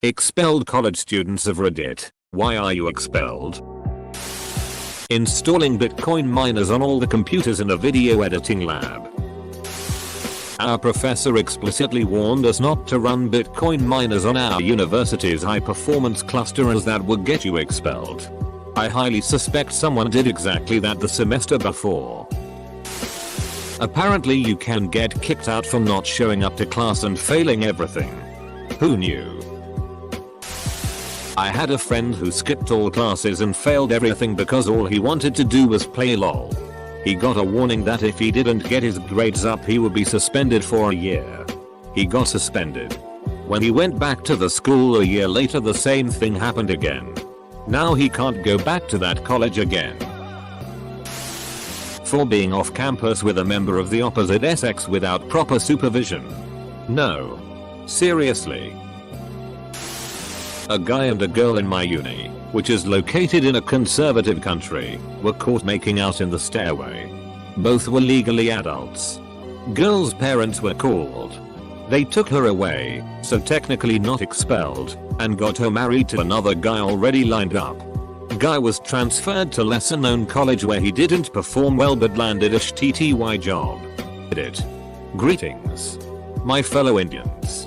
Expelled college students of Reddit, why are you expelled? Installing Bitcoin miners on all the computers in a video editing lab. Our professor explicitly warned us not to run Bitcoin miners on our university's high-performance cluster as that would get you expelled. I highly suspect someone did exactly that the semester before. Apparently you can get kicked out for not showing up to class and failing everything. Who knew? I had a friend who skipped all classes and failed everything because all he wanted to do was play LOL. He got a warning that if he didn't get his grades up he would be suspended for a year. He got suspended. When he went back to the school a year later the same thing happened again. Now he can't go back to that college again. For being off campus with a member of the opposite sex without proper supervision. No. Seriously. A guy and a girl in my uni, which is located in a conservative country, were caught making out in the stairway. Both were legally adults. Girl's parents were called. They took her away, so technically not expelled, and got her married to another guy already lined up. Guy was transferred to lesser known college where he didn't perform well but landed a shitty job. Greetings, my fellow Indians.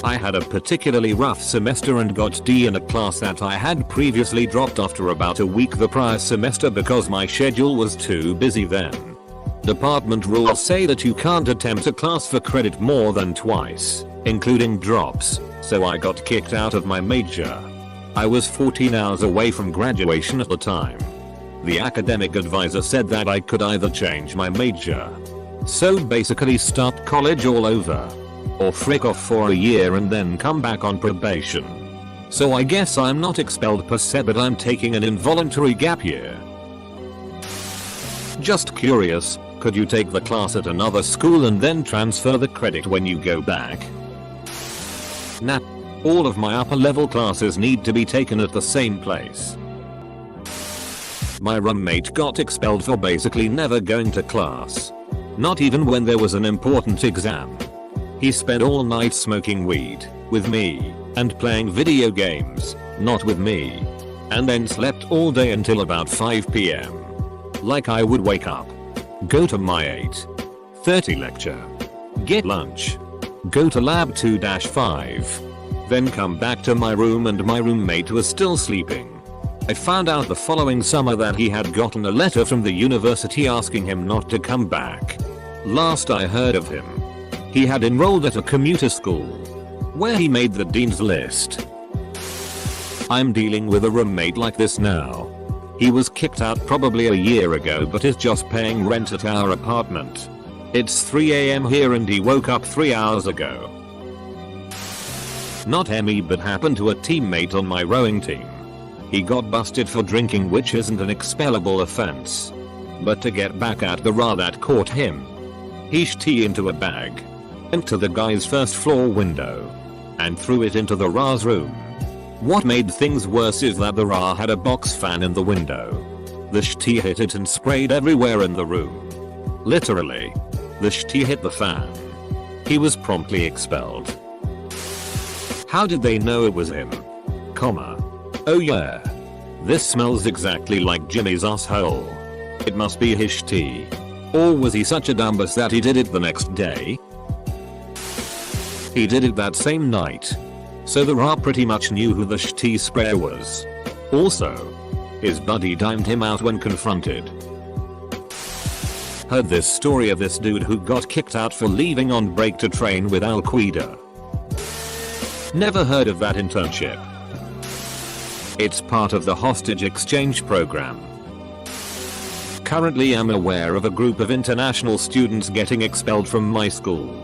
I had a particularly rough semester and got D in a class that I had previously dropped after about a week the prior semester because my schedule was too busy then. Department rules say that you can't attempt a class for credit more than twice, including drops, so I got kicked out of my major. I was 14 hours away from graduation at the time. The academic advisor said that I could either change my major, so basically start college all over, or frick off for a year and then come back on probation. So I guess I'm not expelled per se but I'm taking an involuntary gap year. Just curious, could you take the class at another school and then transfer the credit when you go back? Nah. All of my upper level classes need to be taken at the same place. My roommate got expelled for basically never going to class. Not even when there was an important exam. He spent all night smoking weed, with me, and playing video games, not with me. And then slept all day until about 5 PM. Like I would wake up, go to my 8:30 lecture, get lunch, go to lab 2-5, then come back to my room and my roommate was still sleeping. I found out the following summer that he had gotten a letter from the university asking him not to come back. Last I heard of him, he had enrolled at a commuter school, where he made the dean's list. I'm dealing with a roommate like this now. He was kicked out probably a year ago but is just paying rent at our apartment. It's 3 AM here and he woke up 3 hours ago. Not me but happened to a teammate on my rowing team. He got busted for drinking, which isn't an expellable offense. But to get back at the RA that caught him, he tea into a bag, into the guy's first floor window, and threw it into the RA's room. What made things worse is that the RA had a box fan in the window. The tea hit it and sprayed everywhere in the room. Literally, the tea hit the fan. He was promptly expelled. How did they know it was him? Oh yeah. This smells exactly like Jimmy's asshole. It must be his tea. Or was he such a dumbass that he did it the next day? He did it that same night. So the RA pretty much knew who the tea sprayer was. Also, his buddy dimed him out when confronted. Heard this story of this dude who got kicked out for leaving on break to train with Al Qaeda. Never heard of that internship. It's part of the hostage exchange program. Currently I'm aware of a group of international students getting expelled from my school.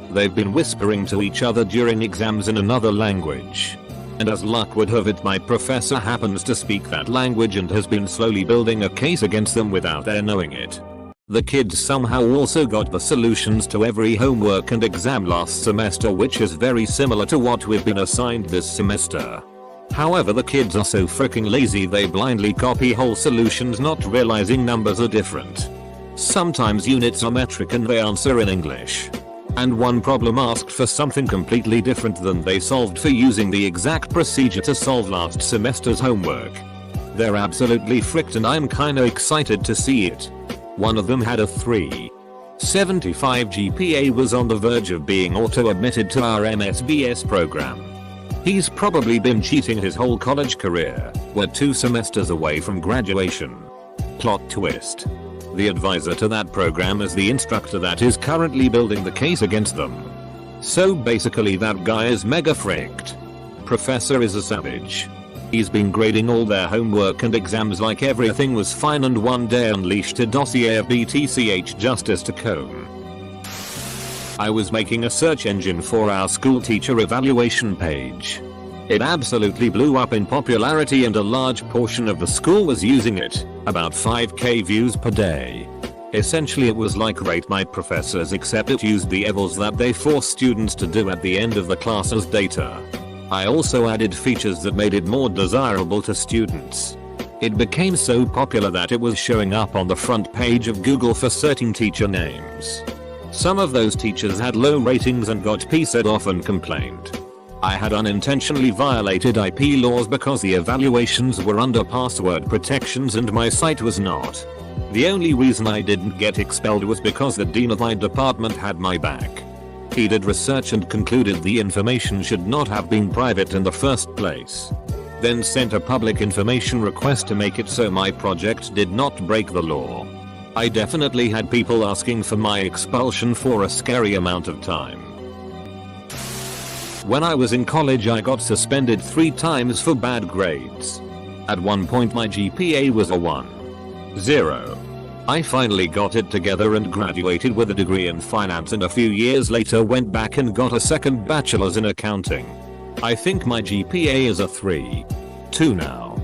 They've been whispering to each other during exams in another language. And as luck would have it, my professor happens to speak that language and has been slowly building a case against them without their knowing it. The kids somehow also got the solutions to every homework and exam last semester, which is very similar to what we've been assigned this semester. However, the kids are so freaking lazy they blindly copy whole solutions, not realizing numbers are different. Sometimes units are metric and they answer in English. and one problem asked for something completely different than they solved for using the exact procedure to solve last semester's homework. They're absolutely fricked and I'm kinda excited to see it. One of them had a 3.75 GPA, was on the verge of being auto-admitted to our MSBS program. He's probably been cheating his whole college career. We're 2 semesters away from graduation. Plot twist. The advisor to that program is the instructor that is currently building the case against them. So basically that guy is mega fricked. Professor is a savage. He's been grading all their homework and exams like everything was fine, and one day unleashed a dossier of BTCH justice to comb. I was making a search engine for our school teacher evaluation page. It absolutely blew up in popularity and a large portion of the school was using it, about 5k views per day. Essentially it was like Rate My Professors, except it used the evals that they force students to do at the end of the class as data. I also added features that made it more desirable to students. It became so popular that it was showing up on the front page of Google for certain teacher names. Some of those teachers had low ratings and got PS'd off and complained. I had unintentionally violated IP laws because the evaluations were under password protections and my site was not. The only reason I didn't get expelled was because the dean of my department had my back. He did research and concluded the information should not have been private in the first place. Then sent a public information request to make it so my project did not break the law. I definitely had people asking for my expulsion for a scary amount of time. When I was in college I got suspended 3 times for bad grades. At one point my GPA was a 1.0. I finally got it together and graduated with a degree in finance, and a few years later went back and got a second bachelor's in accounting. I think my GPA is a 3.2 now.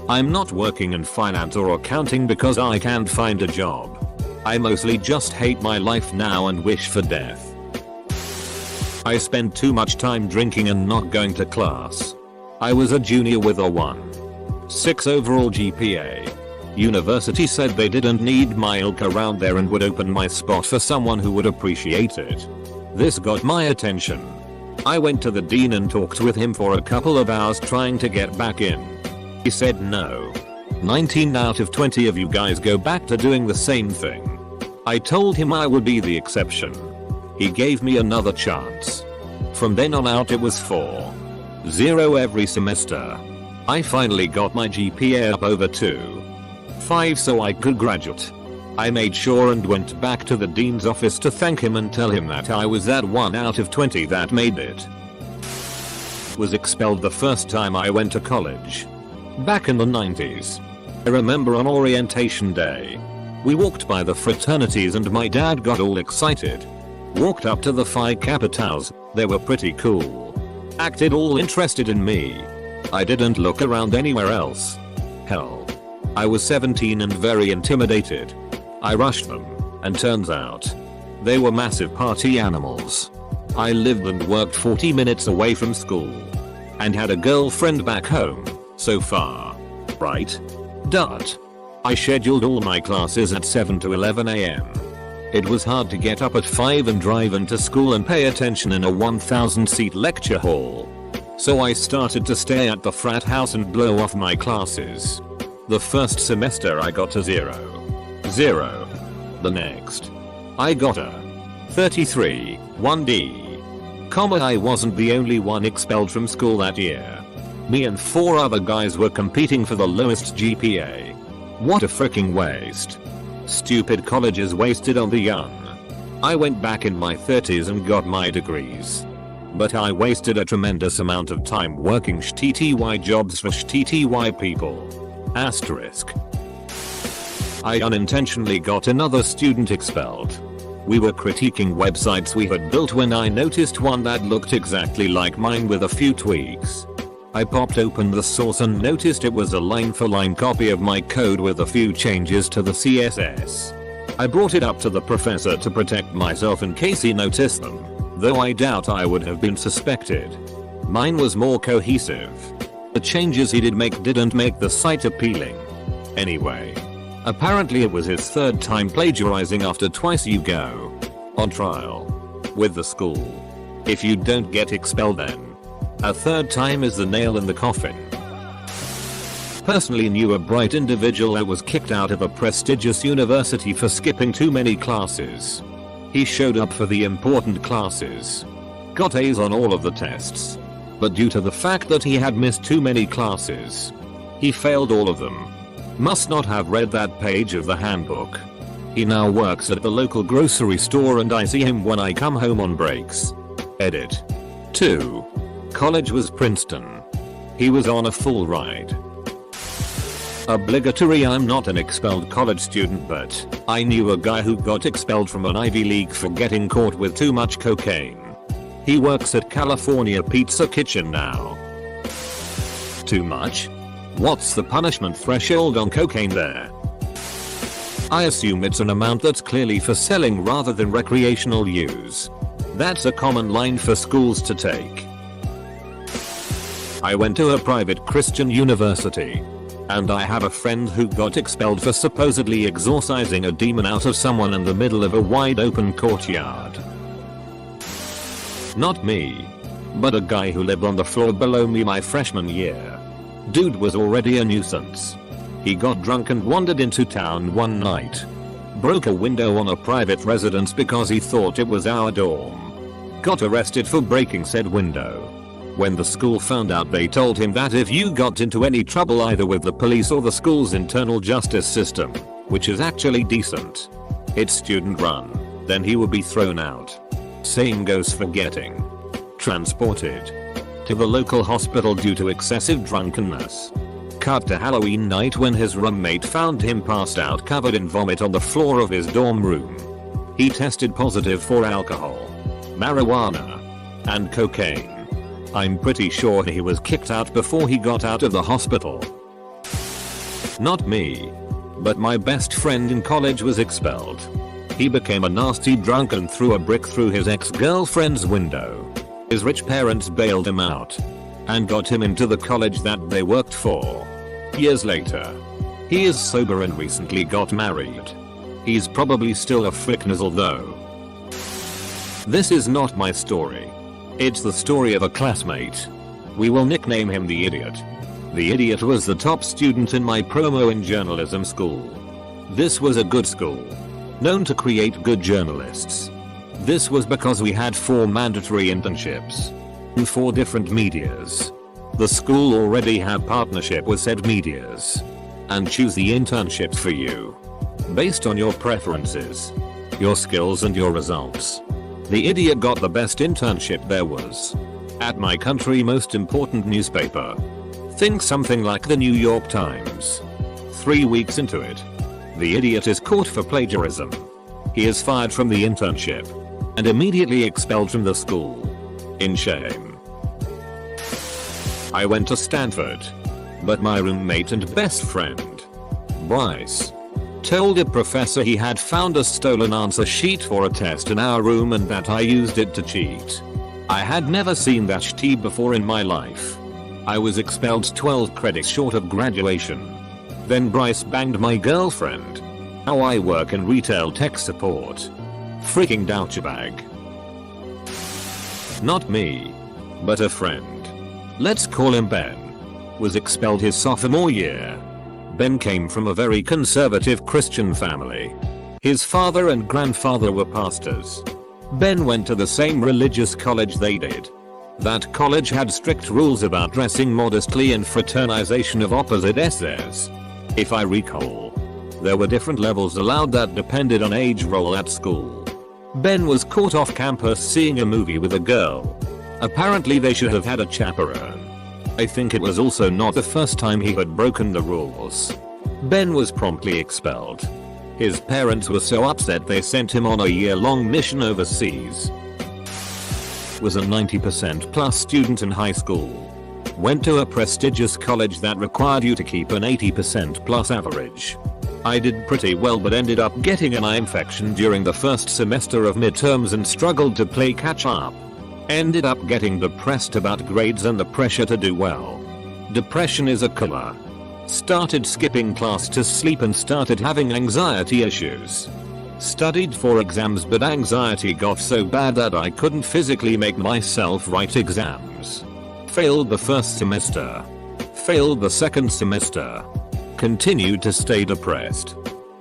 I'm not working in finance or accounting because I can't find a job. I mostly just hate my life now and wish for death. I spent too much time drinking and not going to class. I was a junior with a 1.6 overall GPA. University said they didn't need my ilk around there and would open my spot for someone who would appreciate it. This got my attention. I went to the dean and talked with him for a couple of hours trying to get back in. He said no. 19 out of 20 of you guys go back to doing the same thing. I told him I would be the exception. He gave me another chance. From then on out it was 4.0 every semester. I finally got my GPA up over 2.5 so I could graduate. I made sure and went back to the dean's office to thank him and tell him that I was that 1 out of 20 that made it. Was expelled the first time I went to college. Back in the 90s. I remember on orientation day. We walked by the fraternities and my dad got all excited. Walked up to the Phi Kappa Taus, they were pretty cool. Acted all interested in me. I didn't look around anywhere else. Hell. I was 17 and very intimidated. I rushed them, and turns out, they were massive party animals. I lived and worked 40 minutes away from school. And had a girlfriend back home, so far. Right? Dot. I scheduled all my classes at 7 to 11 AM. It was hard to get up at 5 and drive into school and pay attention in a 1,000 seat lecture hall. So I started to stay at the frat house and blow off my classes. The first semester I got a 0. The next. I got a 33, 1D. I wasn't the only one expelled from school that year. Me and 4 other guys were competing for the lowest GPA. What a freaking waste. Stupid colleges wasted on the young. I went back in my 30s and got my degrees. But I wasted a tremendous amount of time working shitty jobs for shitty people. Asterisk. I unintentionally got another student expelled. We were critiquing websites we had built when I noticed one that looked exactly like mine with a few tweaks. I popped open the source and noticed it was a line-for-line copy of my code with a few changes to the CSS. I brought it up to the professor to protect myself in case he noticed them, though I doubt I would have been suspected. Mine was more cohesive. The changes he did make didn't make the site appealing. Anyway. Apparently it was his 3rd time plagiarizing after twice you go. On trial. with the school. If you don't get expelled, then a third time is the nail in the coffin. Personally knew a bright individual that was kicked out of a prestigious university for skipping too many classes. He showed up for the important classes, got A's on all of the tests, but due to the fact that he had missed too many classes, he failed all of them. Must not have read that page of the handbook. He now works at the local grocery store and I see him when I come home on breaks. Edit. 2. College was Princeton. He was on a full ride. Obligatory. I'm not an expelled college student, but I knew a guy who got expelled from an Ivy League for getting caught with too much cocaine. He works at California Pizza Kitchen now. Too much? What's the punishment threshold on cocaine there? I assume it's an amount that's clearly for selling rather than recreational use. That's a common line for schools to take. I went to a private Christian university, and I have a friend who got expelled for supposedly exorcising a demon out of someone in the middle of a wide open courtyard. Not me, but a guy who lived on the floor below me my freshman year. Dude was already a nuisance. He got drunk and wandered into town one night. Broke a window on a private residence because he thought it was our dorm. Got arrested for breaking said window. When the school found out, they told him that if you got into any trouble either with the police or the school's internal justice system, which is actually decent, it's student run, then he would be thrown out. Same goes for getting transported to the local hospital due to excessive drunkenness. Cut to Halloween night when his roommate found him passed out covered in vomit on the floor of his dorm room. He tested positive for alcohol, marijuana, and cocaine. I'm pretty sure he was kicked out before he got out of the hospital. Not me, but my best friend in college was expelled. He became a nasty drunk and threw a brick through his ex-girlfriend's window. His rich parents bailed him out and got him into the college that they worked for. Years later, he is sober and recently got married. He's probably still a fricknizzle though. This is not my story. It's the story of a classmate. We will nickname him the Idiot. The Idiot was the top student in my promo in journalism school. This was a good school, known to create good journalists. This was because we had 4 mandatory internships in 4 different medias. The school already had partnership with said medias and choose the internships for you based on your preferences, your skills and your results. The Idiot got the best internship there was at my country most important newspaper. Think something like the New York Times. 3 weeks into it, the Idiot is caught for plagiarism. He is fired from the internship and immediately expelled from the school. In shame. I went to Stanford, but my roommate and best friend, Bryce, told a professor he had found a stolen answer sheet for a test in our room and that I used it to cheat. I had never seen that shit before in my life. I was expelled 12 credits short of graduation. Then Bryce banged my girlfriend. Now I work in retail tech support. Freaking douchebag. Not me, but a friend. Let's call him Ben. Was expelled his sophomore year. Ben came from a very conservative Christian family. His father and grandfather were pastors. Ben went to the same religious college they did. That college had strict rules about dressing modestly and fraternization of opposite sexes. If I recall, there were different levels allowed that depended on age roll at school. Ben was caught off campus seeing a movie with a girl. Apparently they should have had a chaperone. I think it was also not the first time he had broken the rules. Ben was promptly expelled. His parents were so upset they sent him on a year-long mission overseas. Was a 90% plus student in high school. Went to a prestigious college that required you to keep an 80% plus average. I did pretty well but ended up getting an eye infection during the first semester of midterms and struggled to play catch up. Ended up getting depressed about grades and the pressure to do well. Depression is a killer. Started skipping class to sleep and started having anxiety issues. Studied for exams, but anxiety got so bad that I couldn't physically make myself write exams. Failed the first semester. Failed the second semester. Continued to stay depressed.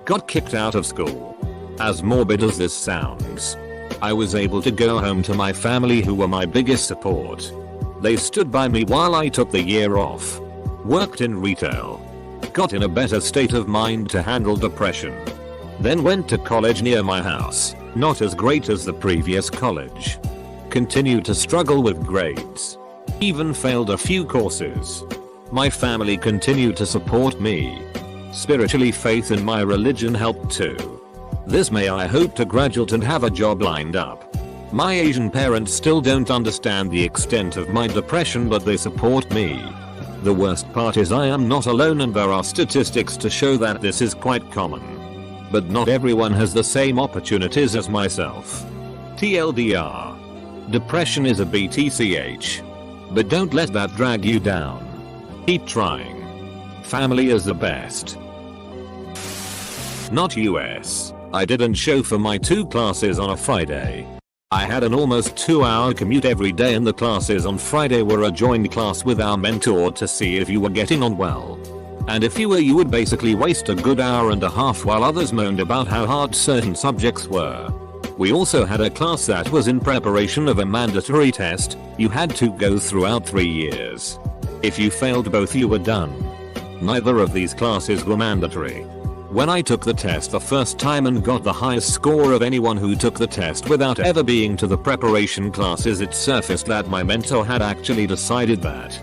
Got kicked out of school. As morbid as this sounds, I was able to go home to my family, who were my biggest support. They stood by me while I took the year off. Worked in retail. Got in a better state of mind to handle depression. Then went to college near my house, not as great as the previous college. Continued to struggle with grades. Even failed a few courses. My family continued to support me. Spiritually, faith in my religion helped too. This May I hope to graduate and have a job lined up. My Asian parents still don't understand the extent of my depression, but they support me. The worst part is I am not alone, and there are statistics to show that this is quite common. But not everyone has the same opportunities as myself. TLDR. Depression is a BTCH. But don't let that drag you down. Keep trying. Family is the best. Not US. I didn't show for my 2 classes on a Friday. I had an almost 2-hour commute every day, and the classes on Friday were a joined class with our mentor to see if you were getting on well. And if you were, you would basically waste a good hour and a half while others moaned about how hard certain subjects were. We also had a class that was in preparation of a mandatory test you had to go throughout 3 years. If you failed both, you were done. Neither of these classes were mandatory. When I took the test the first time and got the highest score of anyone who took the test without ever being to the preparation classes, it surfaced that my mentor had actually decided that,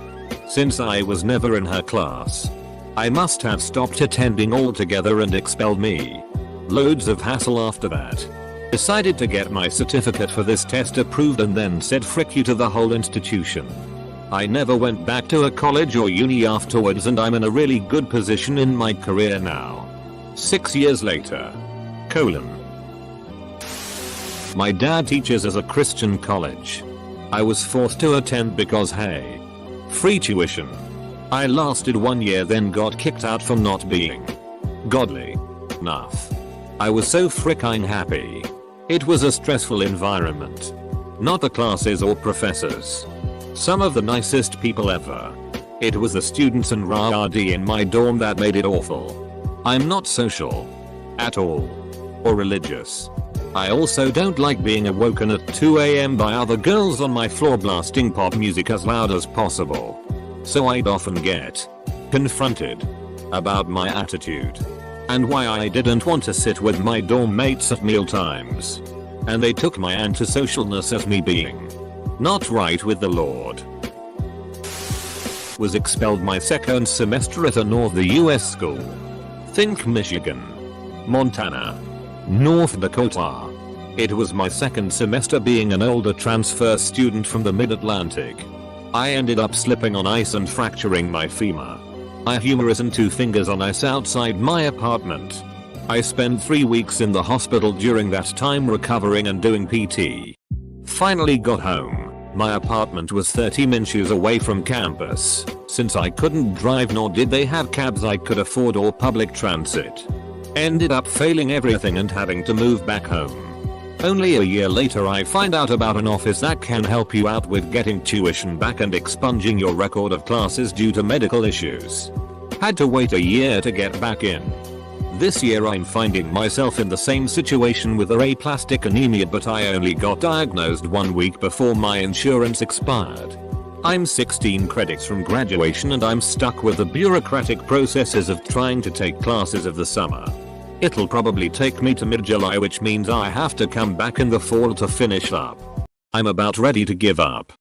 since I was never in her class, I must have stopped attending altogether and expelled me. Loads of hassle after that. Decided to get my certificate for this test approved and then said frick you to the whole institution. I never went back to a college or uni afterwards, and I'm in a really good position in my career now. 6 years later. My dad teaches at a Christian college. I was forced to attend because hey, free tuition. I lasted 1 year, then got kicked out for not being godly enough. I was so fricking happy. It was a stressful environment. Not the classes or professors. Some of the nicest people ever. It was the students and RD in my dorm that made it awful. I'm not social at all, or religious. I also don't like being awoken at 2 AM by other girls on my floor blasting pop music as loud as possible. So I'd often get confronted about my attitude and why I didn't want to sit with my dorm mates at meal times. And they took my antisocialness as me being not right with the Lord. Was expelled my second semester at a North the US school. Think Michigan, Montana, North Dakota. It was my second semester, being an older transfer student from the mid-Atlantic. I ended up slipping on ice and fracturing my femur. My humerus and 2 fingers on ice outside my apartment. I spent 3 weeks in the hospital during that time recovering and doing PT. Finally got home. My apartment was 30 minutes away from campus. Since I couldn't drive nor did they have cabs I could afford or public transit. Ended up failing everything and having to move back home. Only a year later I find out about an office that can help you out with getting tuition back and expunging your record of classes due to medical issues. Had to wait a year to get back in. This year I'm finding myself in the same situation with aplastic anemia, but I only got diagnosed 1 week before my insurance expired. I'm 16 credits from graduation and I'm stuck with the bureaucratic processes of trying to take classes of the summer. It'll probably take me to mid-July, which means I have to come back in the fall to finish up. I'm about ready to give up.